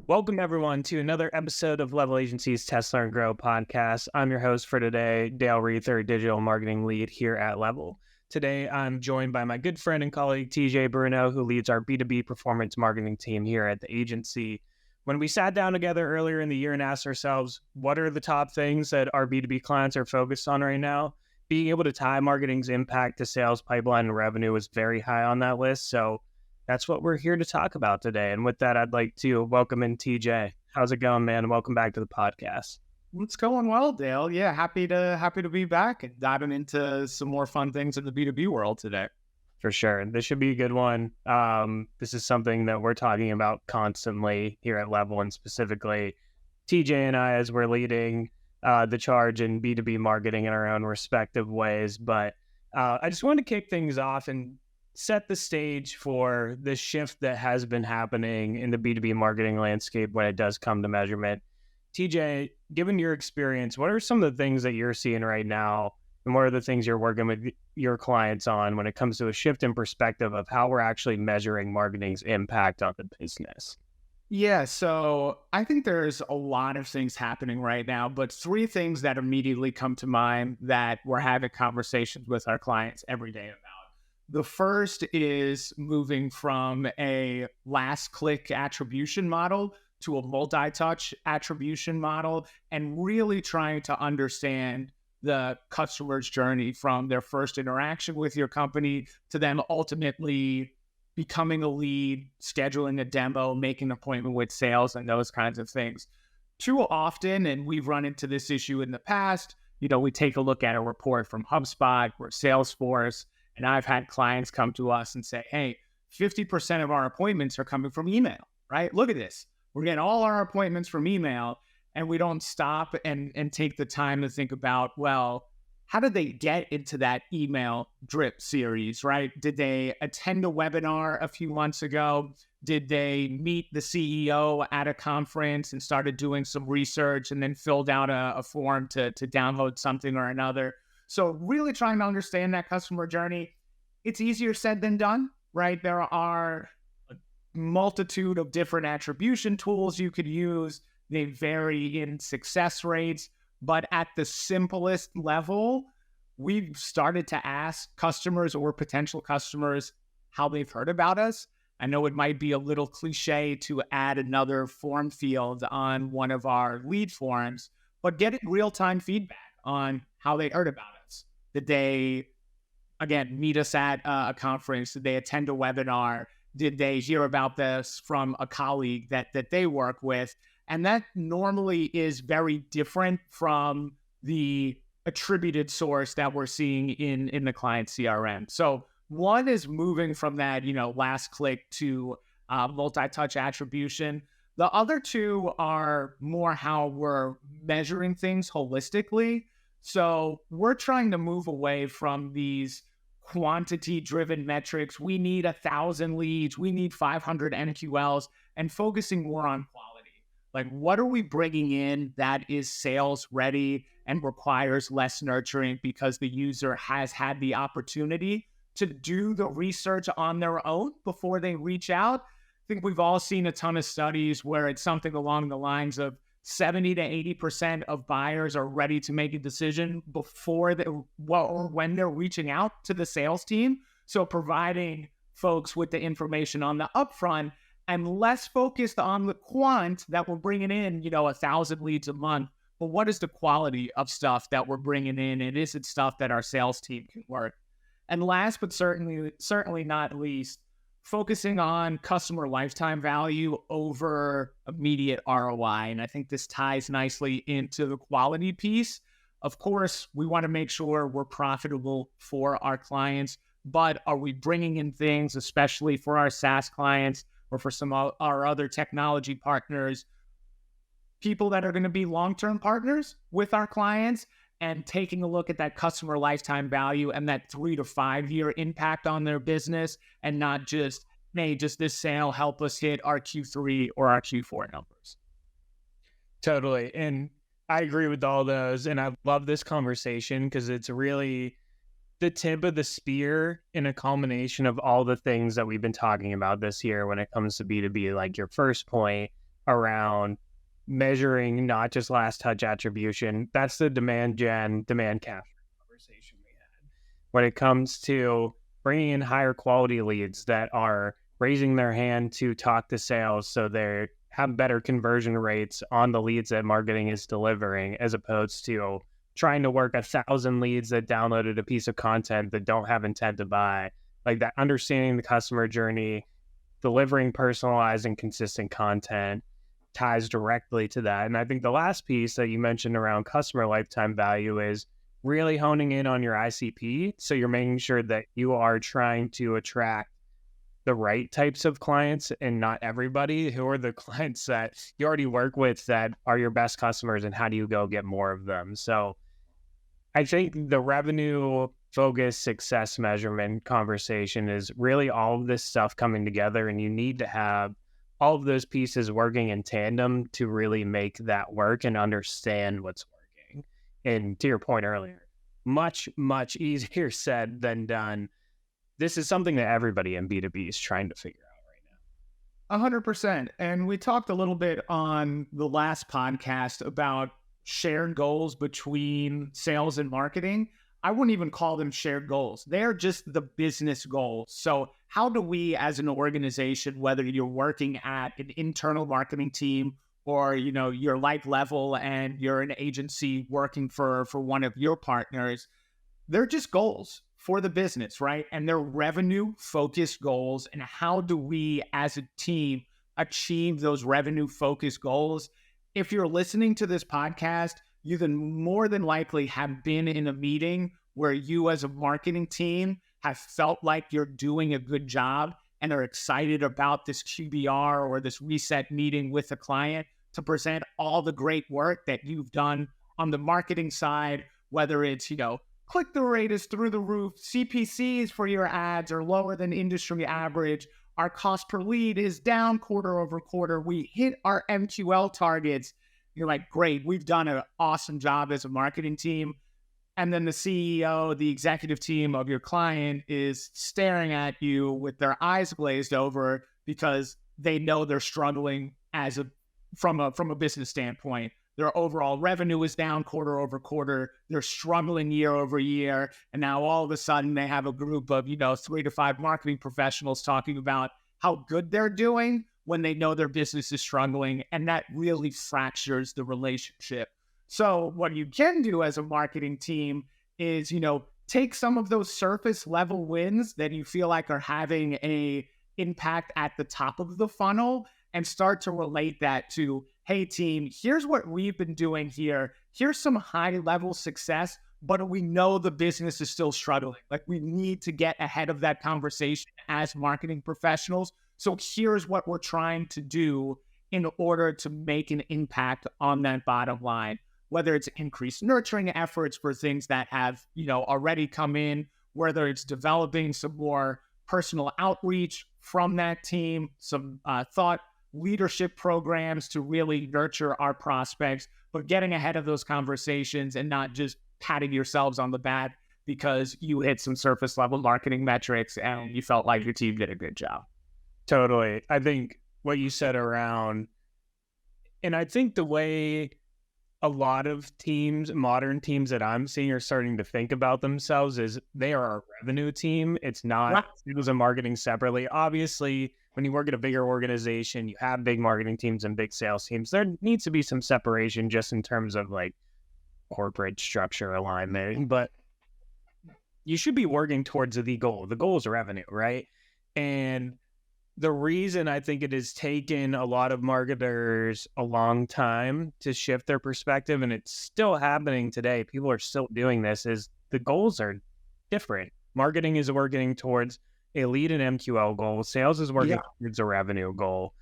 Welcome, everyone, to another episode of Level Agency's Test, Learn, Grow podcast. I'm your host for today, Dale Reether, Digital Marketing Lead here at Level. Today, I'm joined by my good friend and colleague, TJ Bruno, who leads our B2B performance marketing team here at the agency. When we sat down together earlier in the year and asked ourselves, what are the top things that our B2B clients are focused on right now? Being able to tie marketing's impact to sales pipeline and revenue was very high on that list. So that's what we're here to talk about today. And with that, I'd like to welcome in TJ. How's it going, man? Welcome back to the podcast. It's going well, Dale. Yeah, happy to be back and diving into some more fun things in the B2B world today. For sure. This should be a good one. This is something that we're talking about constantly here at Level, and specifically TJ and I, as we're leading the charge in B2B marketing in our own respective ways. But I just wanted to kick things off and set the stage for the shift that has been happening in the B2B marketing landscape when it does come to measurement. TJ, given your experience, what are some of the things that you're seeing right now, and what are the things you're working with your clients on when it comes to a shift in perspective of how we're actually measuring marketing's impact on the business? Yeah, so I think there's a lot of things happening right now, but three things that immediately come to mind that we're having conversations with our clients every day about. The first is moving from a last click attribution model to a multi-touch attribution model, and really trying to understand the customer's journey from their first interaction with your company to them ultimately becoming a lead, scheduling a demo, making an appointment with sales, and those kinds of things. Too often, and we've run into this issue in the past, we take a look at a report from HubSpot or Salesforce, and I've had clients come to us and say, hey, 50% of our appointments are coming from email, right? Look at this. We're getting all our appointments from email, and we don't stop and take the time to think about, well, how did they get into that email drip series, right? Did they attend a webinar a few months ago? Did they meet the CEO at a conference and started doing some research and then filled out a form to download something or another? So really trying to understand that customer journey. It's easier said than done, right? There are a multitude of different attribution tools you could use. They vary in success rates, but at the simplest level, we've started to ask customers or potential customers how they've heard about us. I know it might be a little cliche to add another form field on one of our lead forms, but getting real-time feedback on how they heard about us. Did they, again, meet us at a conference? Did they attend a webinar? Did they hear about this from a colleague that they work with? And that normally is very different from the attributed source that we're seeing in the client CRM. So one is moving from that, last click to multi-touch attribution. The other two are more how we're measuring things holistically. So we're trying to move away from these quantity-driven metrics. We need 1,000 leads. We need 500 MQLs, and focusing more on quality. Like, what are we bringing in that is sales ready and requires less nurturing because the user has had the opportunity to do the research on their own before they reach out? I think we've all seen a ton of studies where it's something along the lines of 70 to 80% of buyers are ready to make a decision before or when they're reaching out to the sales team. So providing folks with the information on the upfront and less focused on the quant that we're bringing in, 1,000 leads a month. But what is the quality of stuff that we're bringing in? And is it stuff that our sales team can work? And last, but certainly not least, focusing on customer lifetime value over immediate ROI. And I think this ties nicely into the quality piece. Of course, we want to make sure we're profitable for our clients, but are we bringing in things, especially for our SaaS clients or for some of our other technology partners, people that are going to be long-term partners with our clients, and taking a look at that customer lifetime value and that 3 to 5 year impact on their business, and not just, hey, just this sale help us hit our Q3 or our Q4 numbers. Totally. And I agree with all those. And I love this conversation because it's really the tip of the spear in a culmination of all the things that we've been talking about this year when it comes to B2B, like your first point, around measuring not just last touch attribution. That's the demand capture conversation we had. When it comes to bringing in higher quality leads that are raising their hand to talk to sales so they have better conversion rates on the leads that marketing is delivering, as opposed to trying to work 1,000 leads that downloaded a piece of content that don't have intent to buy. Like that, understanding the customer journey, delivering personalized and consistent content ties directly to that. And I think the last piece that you mentioned around customer lifetime value is really honing in on your ICP. So you're making sure that you are trying to attract the right types of clients and not everybody. Who are the clients that you already work with that are your best customers, and how do you go get more of them? So I think the revenue focused success measurement conversation is really all of this stuff coming together, and you need to have all of those pieces working in tandem to really make that work and understand what's working. And to your point earlier, much, much easier said than done. This is something that everybody in B2B is trying to figure out right now. 100%. And we talked a little bit on the last podcast about shared goals between sales and marketing. I wouldn't even call them shared goals. They're just the business goals. So how do we as an organization, whether you're working at an internal marketing team or, you're like level and you're an agency working for one of your partners, they're just goals for the business, right? And they're revenue focused goals. And how do we as a team achieve those revenue focused goals? If you're listening to this podcast, you then more than likely have been in a meeting where you as a marketing team have felt like you're doing a good job and are excited about this QBR or this reset meeting with a client to present all the great work that you've done on the marketing side, whether it's, click-through rate is through the roof, CPCs for your ads are lower than industry average, our cost per lead is down quarter over quarter, we hit our MQL targets. You're like, great, we've done an awesome job as a marketing team. And then the CEO, the executive team of your client is staring at you with their eyes glazed over because they know they're struggling from a business standpoint. Their overall revenue is down quarter over quarter. They're struggling year over year. And now all of a sudden they have a group of, 3 to 5 marketing professionals talking about how good they're doing when they know their business is struggling. And that really fractures the relationship. So what you can do as a marketing team is, take some of those surface level wins that you feel like are having a impact at the top of the funnel and start to relate that to, hey team, here's what we've been doing here. Here's some high level success, but we know the business is still struggling. Like we need to get ahead of that conversation as marketing professionals. So here's what we're trying to do in order to make an impact on that bottom line, whether it's increased nurturing efforts for things that have, already come in, whether it's developing some more personal outreach from that team, some thought leadership programs to really nurture our prospects, but getting ahead of those conversations and not just patting yourselves on the back because you hit some surface level marketing metrics and you felt like your team did a good job. Totally. I think what you said around, and I think the way a lot of teams, modern teams that I'm seeing are starting to think about themselves is they are a revenue team. It's not sales and marketing separately. Obviously, when you work at a bigger organization, you have big marketing teams and big sales teams. There needs to be some separation just in terms of like corporate structure alignment, but you should be working towards the goal. The goal is revenue, right? And the reason I think it has taken a lot of marketers a long time to shift their perspective, and it's still happening today, people are still doing this, is the goals are different. Marketing is working towards a lead and MQL goal. Sales is working towards a revenue goal.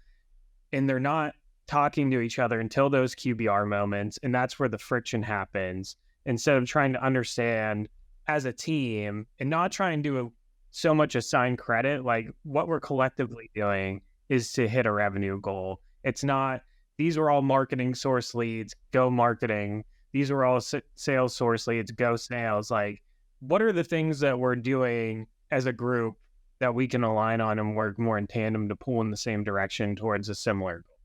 And they're not talking to each other until those QBR moments. And that's where the friction happens. Instead of trying to understand as a team and not trying to so much assign credit, like what we're collectively doing is to hit a revenue goal. It's not, these were all marketing source leads, go marketing. These were all sales source leads, go sales. Like, what are the things that we're doing as a group that we can align on and work more in tandem to pull in the same direction towards a similar goal?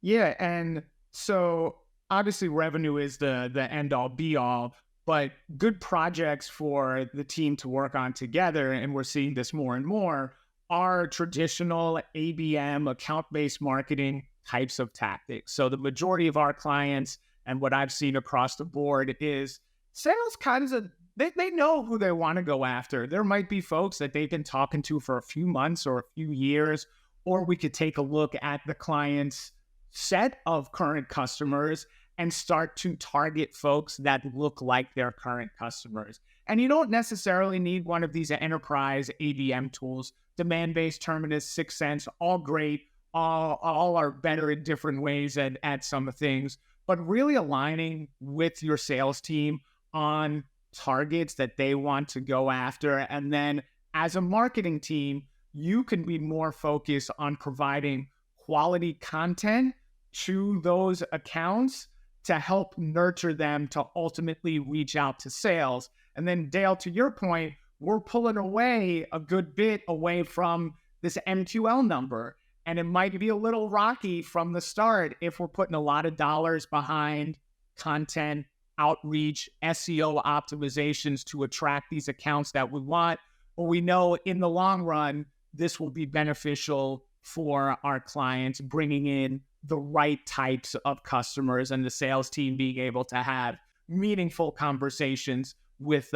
Yeah, and so obviously revenue is the end all be all, but good projects for the team to work on together, and we're seeing this more and more, are traditional ABM, account-based marketing types of tactics. So the majority of our clients and what I've seen across the board is sales kinds of they know who they want to go after. There might be folks that they've been talking to for a few months or a few years, or we could take a look at the client's set of current customers and start to target folks that look like their current customers. And you don't necessarily need one of these enterprise ABM tools. Demand-based, Terminus, Sixth Sense, all great, all are better in different ways at some things. But really aligning with your sales team on targets that they want to go after. And then as a marketing team, you can be more focused on providing quality content to those accounts to help nurture them to ultimately reach out to sales. And then, Dale, to your point, we're pulling away a good bit away from this MQL number. And it might be a little rocky from the start if we're putting a lot of dollars behind content, outreach, SEO optimizations to attract these accounts that we want. But we know in the long run, this will be beneficial for our clients, bringing in the right types of customers and the sales team being able to have meaningful conversations with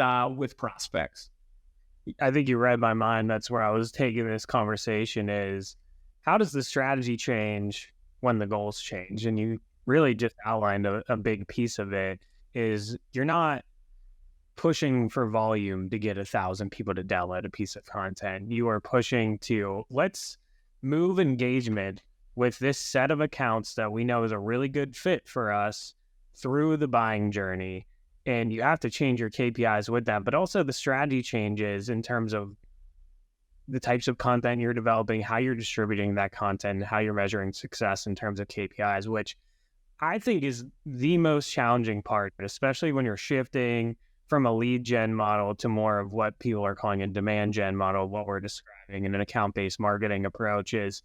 prospects. I think you read my mind. That's where I was taking this conversation is how does the strategy change when the goals change? And you really just outlined a big piece of it is you're not pushing for volume to get 1,000 people to download a piece of content. You are pushing to let's move engagement with this set of accounts that we know is a really good fit for us through the buying journey. And you have to change your KPIs with that, but also the strategy changes in terms of the types of content you're developing, how you're distributing that content, how you're measuring success in terms of KPIs, which I think is the most challenging part, especially when you're shifting from a lead gen model to more of what people are calling a demand gen model. What we're describing in an account-based marketing approach is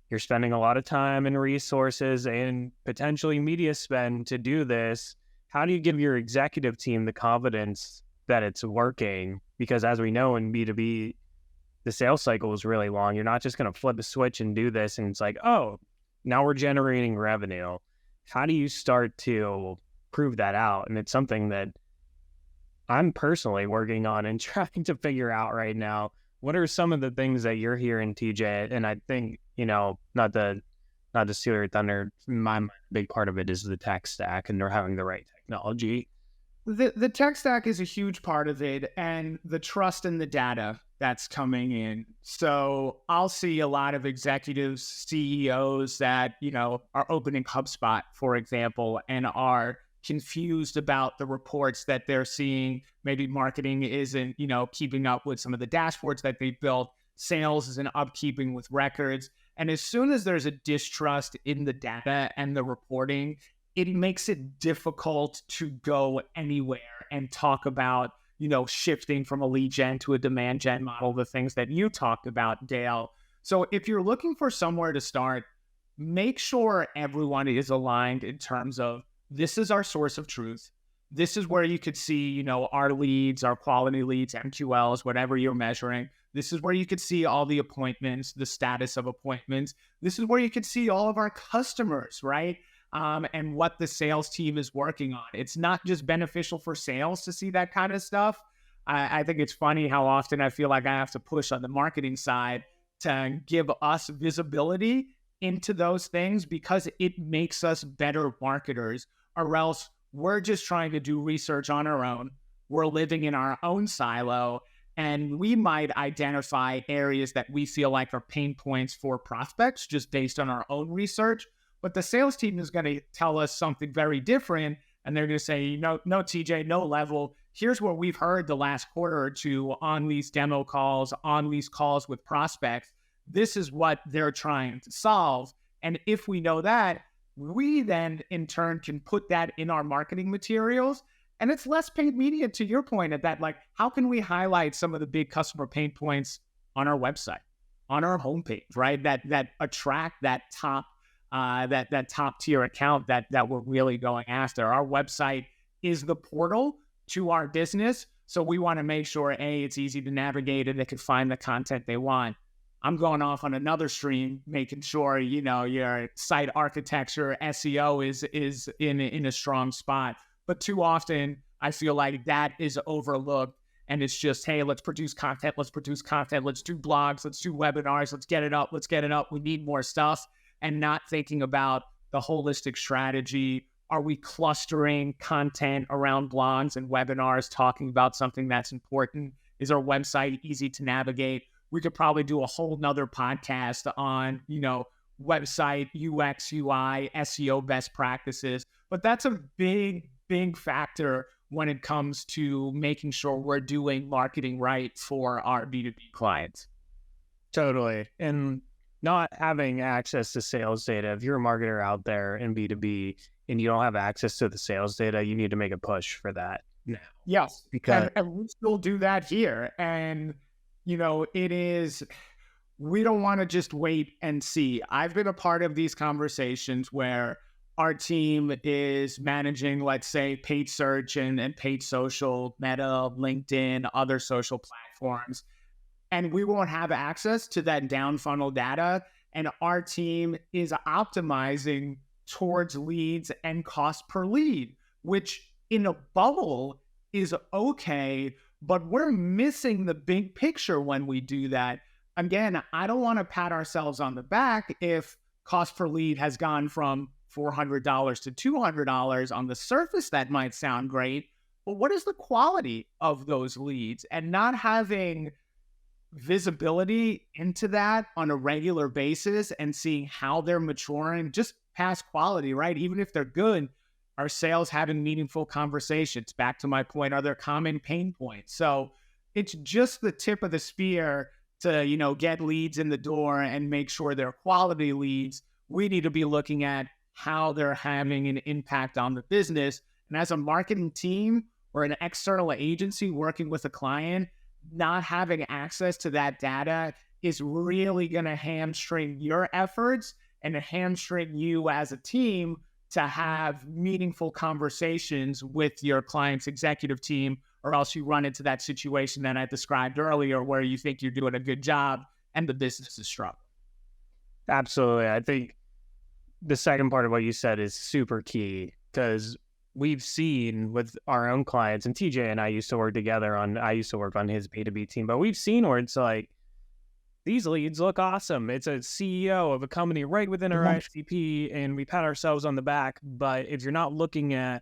you're spending a lot of time and resources and potentially media spend to do this. How do you give your executive team the confidence that it's working? Because as we know in B2B, the sales cycle is really long. You're not just going to flip a switch and do this and it's like, oh, now we're generating revenue. How do you start to prove that out? And it's something that I'm personally working on and trying to figure out right now. What are some of the things that you're hearing, TJ? And I think, not to steal your thunder, my big part of it is the tech stack and they're having the right technology. The tech stack is a huge part of it, and the trust in the data that's coming in. So I'll see a lot of executives, CEOs that, are opening HubSpot, for example, and are confused about the reports that they're seeing. Maybe marketing isn't, keeping up with some of the dashboards that they've built. Sales isn't upkeeping with records. And as soon as there's a distrust in the data and the reporting, it makes it difficult to go anywhere and talk about, shifting from a lead gen to a demand gen model, the things that you talked about, Dale. So if you're looking for somewhere to start, make sure everyone is aligned in terms of this is our source of truth. This is where you could see, our leads, our quality leads, MQLs, whatever you're measuring. This is where you could see all the appointments, the status of appointments. This is where you could see all of our customers, right? And what the sales team is working on. It's not just beneficial for sales to see that kind of stuff. I think it's funny how often I feel like I have to push on the marketing side to give us visibility into those things because it makes us better marketers, or else we're just trying to do research on our own. We're living in our own silo, and we might identify areas that we feel like are pain points for prospects just based on our own research. But the sales team is going to tell us something very different. And they're going to say, no, TJ, no level. Here's what we've heard the last quarter or two on these demo calls, on these calls with prospects. This is what they're trying to solve. And if we know that, we then in turn can put that in our marketing materials. And it's less paid media, to your point at that, like, how can we highlight some of the big customer pain points on our website, on our homepage, right? That attract that top that top tier account that we're really going after. Our website is the portal to our business. So we want to make sure, it's easy to navigate and they can find the content they want. I'm going off on another stream, making sure, your site architecture, SEO is in a strong spot. But too often, I feel like that is overlooked. And it's just, hey, let's produce content, let's do blogs, let's do webinars, let's get it up. We need more stuff. And not thinking about the holistic strategy. Are we clustering content around blogs and webinars, talking about something that's important? Is our website easy to navigate? We could probably do a whole nother podcast on, website UX, UI, SEO best practices. But that's a big, big factor when it comes to making sure we're doing marketing right for our B2B clients. Totally. And not having access to sales data, if you're a marketer out there in B2B and you don't have access to the sales data, you need to make a push for that now. Yes, because and we still do that here. And, we don't want to just wait and see. I've been a part of these conversations where our team is managing, let's say, paid search and paid social, Meta, LinkedIn, other social platforms. And we won't have access to that down funnel data. And our team is optimizing towards leads and cost per lead, which in a bubble is okay, but we're missing the big picture when we do that. Again, I don't want to pat ourselves on the back if cost per lead has gone from $400 to $200. On the surface, that might sound great, but what is the quality of those leads? And not having visibility into that on a regular basis and seeing how they're maturing, just past quality, right? Even if they're good, are sales having meaningful conversations? Back to my point, are there common pain points? So it's just the tip of the spear to, get leads in the door and make sure they're quality leads. We need to be looking at how they're having an impact on the business. And as a marketing team or an external agency working with a client, not having access to that data is really going to hamstring your efforts and hamstring you as a team to have meaningful conversations with your client's executive team, or else you run into that situation that I described earlier where you think you're doing a good job and the business is struggling. Absolutely. I think the second part of what you said is super key, because we've seen with our own clients, and TJ and I used to work together I used to work on his B2B team, but we've seen where it's like, these leads look awesome. It's a CEO of a company right within our ICP, and we pat ourselves on the back. But if you're not looking at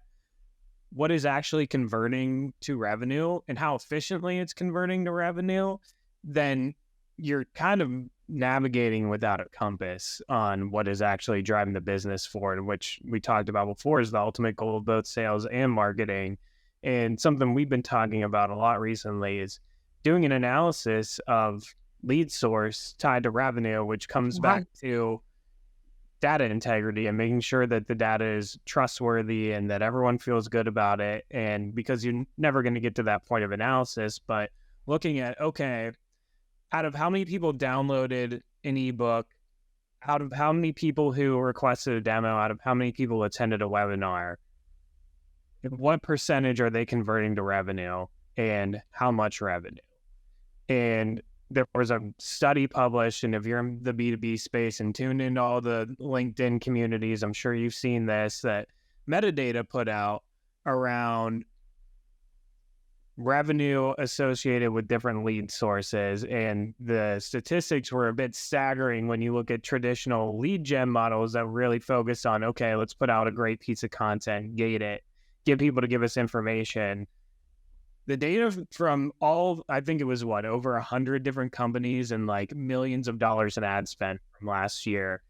what is actually converting to revenue and how efficiently it's converting to revenue, then you're kind of navigating without a compass on what is actually driving the business forward, which we talked about before is the ultimate goal of both sales and marketing. And something we've been talking about a lot recently is doing an analysis of lead source tied to revenue, which comes back to data integrity and making sure that the data is trustworthy and that everyone feels good about it. And because you're never going to get to that point of analysis, but looking at, okay, out of how many people downloaded an ebook, out of how many people who requested a demo, out of how many people attended a webinar, what percentage are they converting to revenue and how much revenue? And there was a study published, and if you're in the B2B space and tuned into all the LinkedIn communities, I'm sure you've seen this, that metadata put out around revenue associated with different lead sources. And the statistics were a bit staggering when you look at traditional lead gen models that really focus on, okay, let's put out a great piece of content, gate it, get people to give us information. The data from I think it was over 100 different companies and like millions of dollars in ad spend from last year.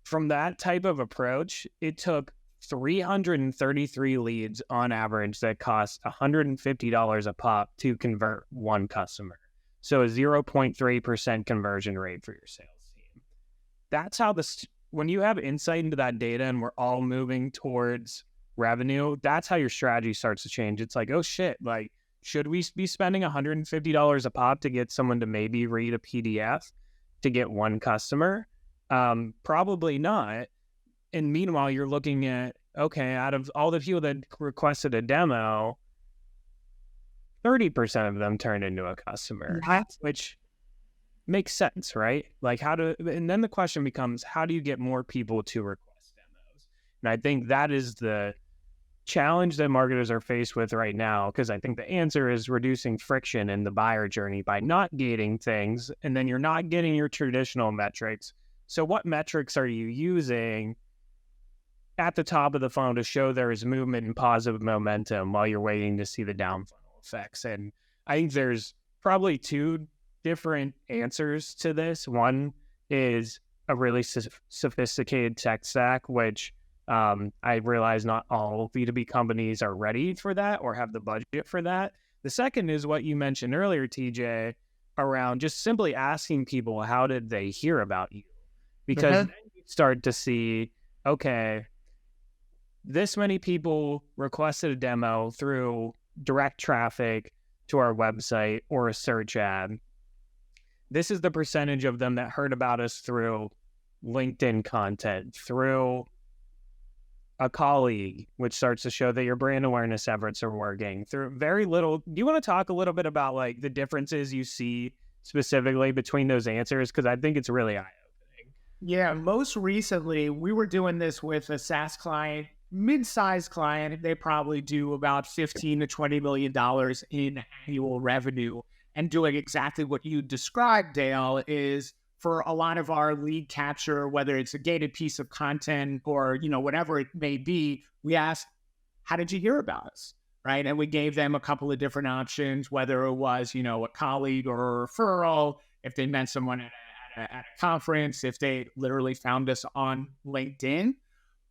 From that type of approach, it took 333 leads on average that cost $150 a pop to convert one customer. So a 0.3% conversion rate for your sales team. That's how when you have insight into that data and we're all moving towards revenue, that's how your strategy starts to change. It's like, oh shit, like, should we be spending $150 a pop to get someone to maybe read a PDF to get one customer? Probably not. And meanwhile, you're looking at, okay, out of all the people that requested a demo, 30% of them turned into a customer, which makes sense, right? Like and then the question becomes, how do you get more people to request demos? And I think that is the challenge that marketers are faced with right now, because I think the answer is reducing friction in the buyer journey by not gating things, and then you're not getting your traditional metrics. So what metrics are you using at the top of the funnel to show there is movement and positive momentum while you're waiting to see the down funnel effects? And I think there's probably two different answers to this. One is a really sophisticated tech stack, which I realize not all B2B companies are ready for that or have the budget for that. The second is what you mentioned earlier, TJ, around just simply asking people, how did they hear about you? Because then you start to see, okay, this many people requested a demo through direct traffic to our website or a search ad. This is the percentage of them that heard about us through LinkedIn content, through a colleague, which starts to show that your brand awareness efforts are working. Through very little. Do you want to talk a little bit about like the differences you see specifically between those answers? Because I think it's really eye-opening. Yeah, most recently, we were doing this with a SaaS client, mid-sized client. They probably do about $15 to $20 million in annual revenue. And doing exactly what you described, Dale, is for a lot of our lead capture, whether it's a gated piece of content or, whatever it may be, we asked, how did you hear about us? Right. And we gave them a couple of different options, whether it was, a colleague or a referral, if they met someone at a conference, if they literally found us on LinkedIn.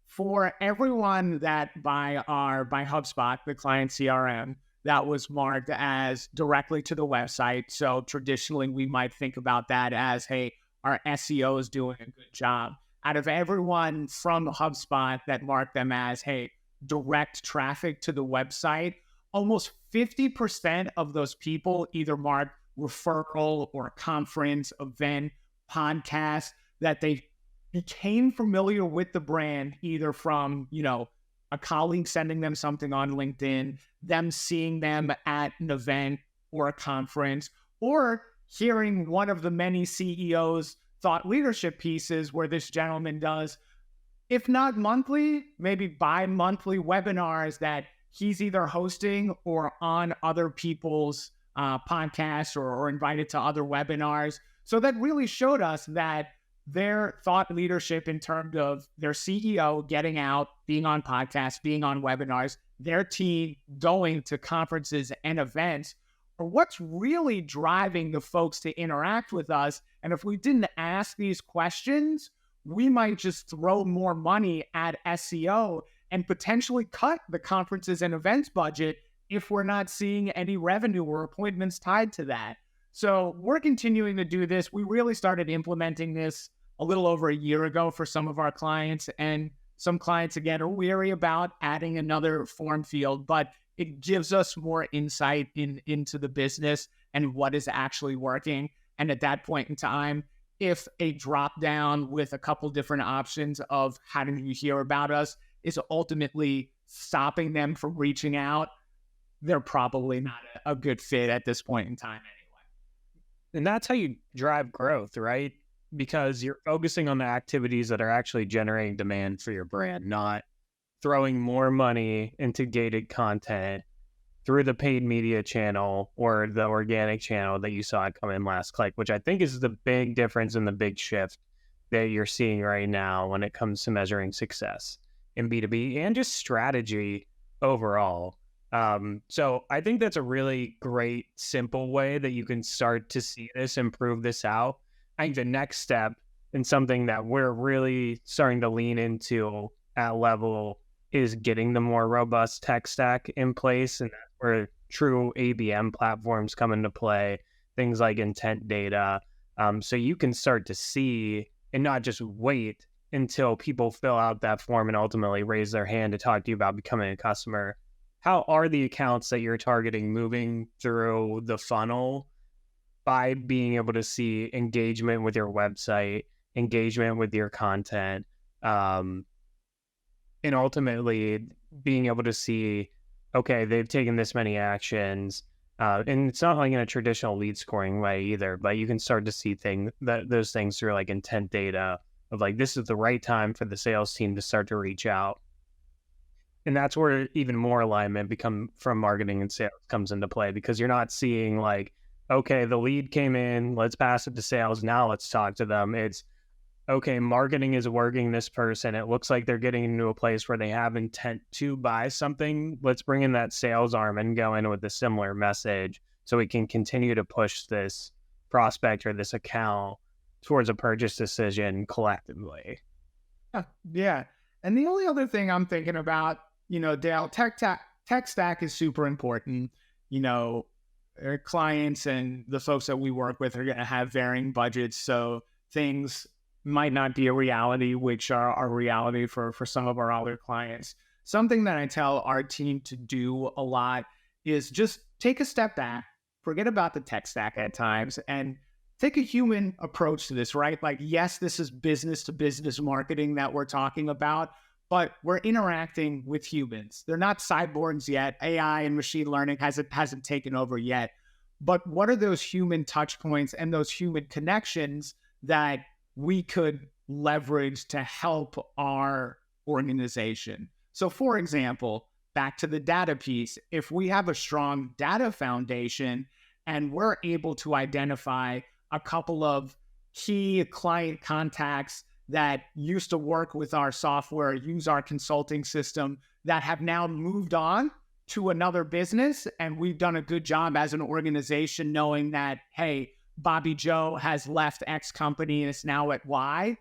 For everyone that by HubSpot, the client CRM, that was marked as directly to the website. So traditionally, we might think about that as, hey, our SEO is doing a good job. Out of everyone from HubSpot that marked them as, hey, direct traffic to the website, almost 50% of those people either marked referral or conference, event, podcast, that they became familiar with the brand either from, a colleague sending them something on LinkedIn, them seeing them at an event or a conference, or hearing one of the many CEOs' thought leadership pieces where this gentleman does, if not monthly, maybe bi-monthly webinars that he's either hosting or on other people's podcasts or invited to other webinars. So that really showed us that their thought leadership in terms of their CEO getting out, being on podcasts, being on webinars, their team going to conferences and events, or what's really driving the folks to interact with us. And if we didn't ask these questions, we might just throw more money at SEO and potentially cut the conferences and events budget if we're not seeing any revenue or appointments tied to that. So we're continuing to do this. We really started implementing this a little over a year ago for some of our clients, and some clients, again, are weary about adding another form field, but it gives us more insight into the business and what is actually working. And at that point in time, if a drop down with a couple different options of how did you hear about us is ultimately stopping them from reaching out, they're probably not a good fit at this point in time anyway. And that's how you drive growth, right? Because you're focusing on the activities that are actually generating demand for your brand, not throwing more money into gated content through the paid media channel or the organic channel that you saw come in last click, which I think is the big difference and the big shift that you're seeing right now when it comes to measuring success in B2B and just strategy overall. So I think that's a really great, simple way that you can start to see this and prove this out. I think the next step and something that we're really starting to lean into at Level is getting the more robust tech stack in place. And that's where true ABM platforms come into play, things like intent data. So you can start to see and not just wait until people fill out that form and ultimately raise their hand to talk to you about becoming a customer. How are the accounts that you're targeting moving through the funnel by being able to see engagement with your website engagement with your content, and ultimately being able to see, okay, they've taken this many actions. And it's not like in a traditional lead scoring way either, but you can start to see those things through like intent data of like, this is the right time for the sales team to start to reach out. And that's where even more alignment from marketing and sales comes into play, because you're not seeing like, okay, the lead came in, let's pass it to sales. Now let's talk to them. It's, okay, marketing is working this person. It looks like they're getting into a place where they have intent to buy something. Let's bring in that sales arm and go in with a similar message so we can continue to push this prospect or this account towards a purchase decision collectively. Yeah. And the only other thing I'm thinking about, Dale, tech stack is super important. Our clients and the folks that we work with are going to have varying budgets. So things might not be a reality, which are a reality for some of our other clients. Something that I tell our team to do a lot is just take a step back, forget about the tech stack at times, and take a human approach to this, right? Like, yes, this is business to business marketing that we're talking about, but we're interacting with humans. They're not cyborgs yet. AI and machine learning hasn't taken over yet. But what are those human touch points and those human connections that we could leverage to help our organization? So for example, back to the data piece, if we have a strong data foundation and we're able to identify a couple of key client contacts that used to work with our software, use our consulting system, that have now moved on to another business, and we've done a good job as an organization knowing that, hey, Bobby Joe has left X company and is now at Y.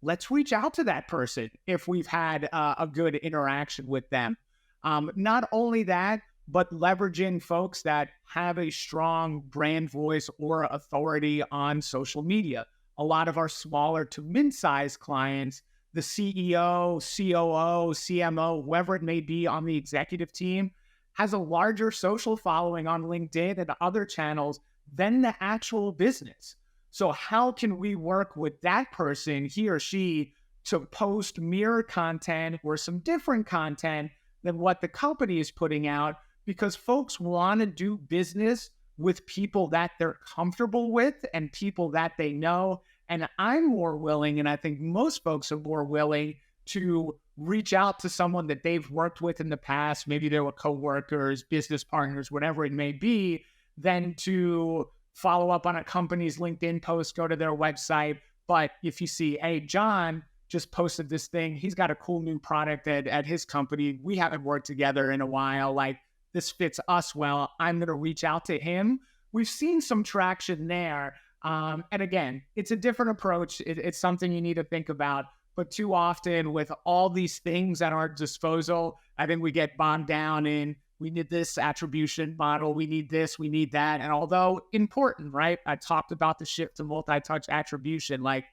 Let's reach out to that person if we've had a good interaction with them. Not only that, but leveraging folks that have a strong brand voice or authority on social media. A lot of our smaller to mid-sized clients, the CEO, COO, CMO, whoever it may be on the executive team, has a larger social following on LinkedIn and other channels than the actual business. So how can we work with that person, he or she, to post mirror content or some different content than what the company is putting out? Because folks want to do business with people that they're comfortable with and people that they know. And I'm more willing, and I think most folks are more willing, to reach out to someone that they've worked with in the past. Maybe they were coworkers, business partners, whatever it may be, than to follow up on a company's LinkedIn post, go to their website. But if you see, hey, John just posted this thing, he's got a cool new product at his company. We haven't worked together in a while. Like, this fits us well. I'm going to reach out to him. We've seen some traction there. And again, it's a different approach. It's something you need to think about. But too often with all these things at our disposal, I think we get bogged down in, we need this attribution model, we need this, we need that. And although important, right? I talked about the shift to multi-touch attribution, like,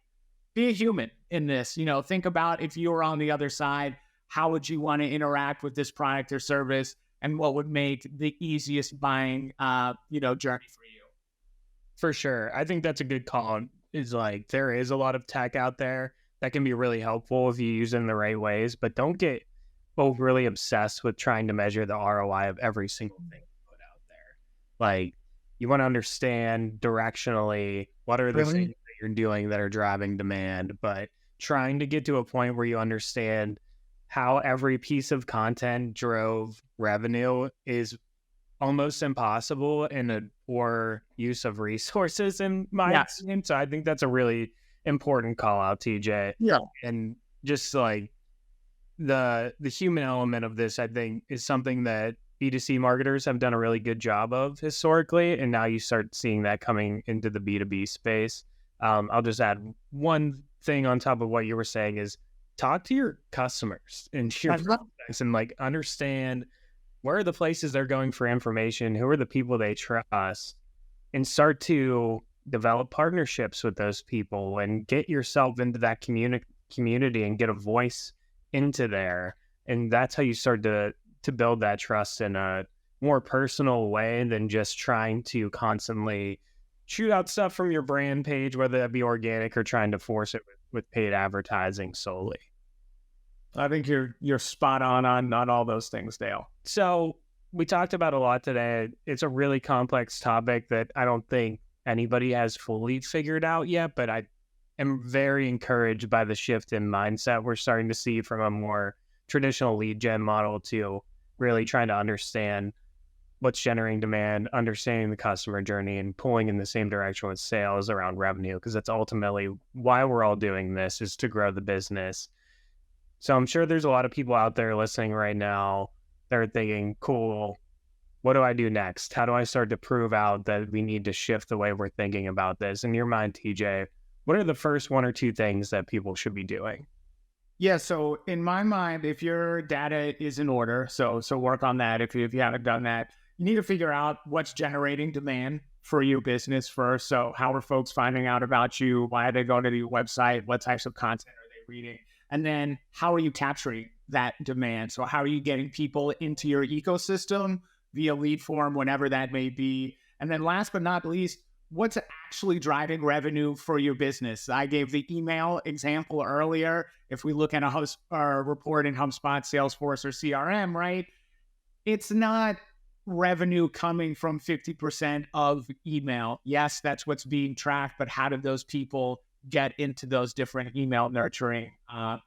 be a human in this. Think about if you were on the other side, how would you want to interact with this product or service, and what would make the easiest buying, journey for you? For sure. I think that's a good call. Is like, there is a lot of tech out there that can be really helpful if you use it in the right ways, but don't get overly obsessed with trying to measure the ROI of every single thing you put out there. Like, you want to understand directionally what are the things that you're doing that are driving demand, but trying to get to a point where you understand how every piece of content drove revenue is almost impossible in a poor use of resources, in my opinion. So I think that's a really important call out, TJ. Yeah. And just like the human element of this, I think, is something that B2C marketers have done a really good job of historically. And now you start seeing that coming into the B2B space. I'll just add one thing on top of what you were saying is talk to your customers and your prospects and like understand where are the places they're going for information, who are the people they trust, and start to develop partnerships with those people and get yourself into that community and get a voice into there. And that's how you start to build that trust in a more personal way than just trying to constantly shoot out stuff from your brand page, whether that be organic or trying to force it with paid advertising solely. I think you're spot on all those things, Dale. So we talked about a lot today. It's a really complex topic that I don't think anybody has fully figured out yet, but I am very encouraged by the shift in mindset we're starting to see from a more traditional lead gen model to really trying to understand what's generating demand, understanding the customer journey, and pulling in the same direction with sales around revenue, because that's ultimately why we're all doing this, is to grow the business. So I'm sure there's a lot of people out there listening right now that are thinking, cool, what do I do next? How do I start to prove out that we need to shift the way we're thinking about this? In your mind, TJ, what are the first one or two things that people should be doing? Yeah, so in my mind, if your data is in order, so work on that. If you haven't done that, you need to figure out what's generating demand for your business first. So how are folks finding out about you? Why are they going to your website? What types of content are they reading? And then how are you capturing that demand? So how are you getting people into your ecosystem via lead form, whenever that may be? And then last but not least, what's actually driving revenue for your business? I gave the email example earlier. If we look at a report in HubSpot, Salesforce, or CRM, right? It's not revenue coming from 50% of email. Yes, that's what's being tracked, but how did those people get into those different email nurturing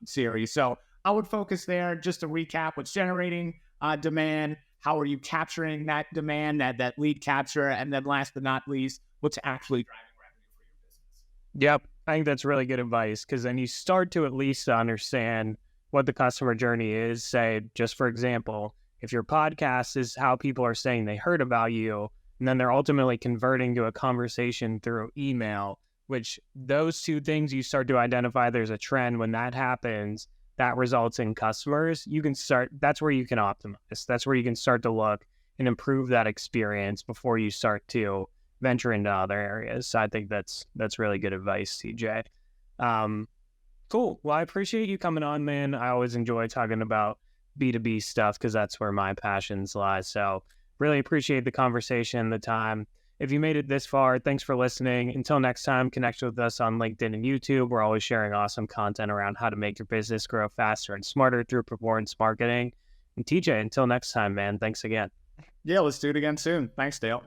series? So I would focus there. Just to recap, what's generating demand, how are you capturing that demand, that lead capture, and then last but not least, what's actually driving revenue for your business? Yep, I think that's really good advice, because then you start to at least understand what the customer journey is. Say, just for example, if your podcast is how people are saying they heard about you, and then they're ultimately converting to a conversation through email, which those two things you start to identify there's a trend. When that happens, that results in customers. You can start, that's where you can optimize. That's where you can start to look and improve that experience before you start to venture into other areas. So I think that's really good advice, TJ. Cool. Well, I appreciate you coming on, man. I always enjoy talking about B2B stuff because that's where my passions lie. So really appreciate the conversation, the time. If you made it this far, thanks for listening. Until next time, connect with us on LinkedIn and YouTube. We're always sharing awesome content around how to make your business grow faster and smarter through performance marketing. And TJ, until next time, man, thanks again. Yeah, let's do it again soon. Thanks, Dale.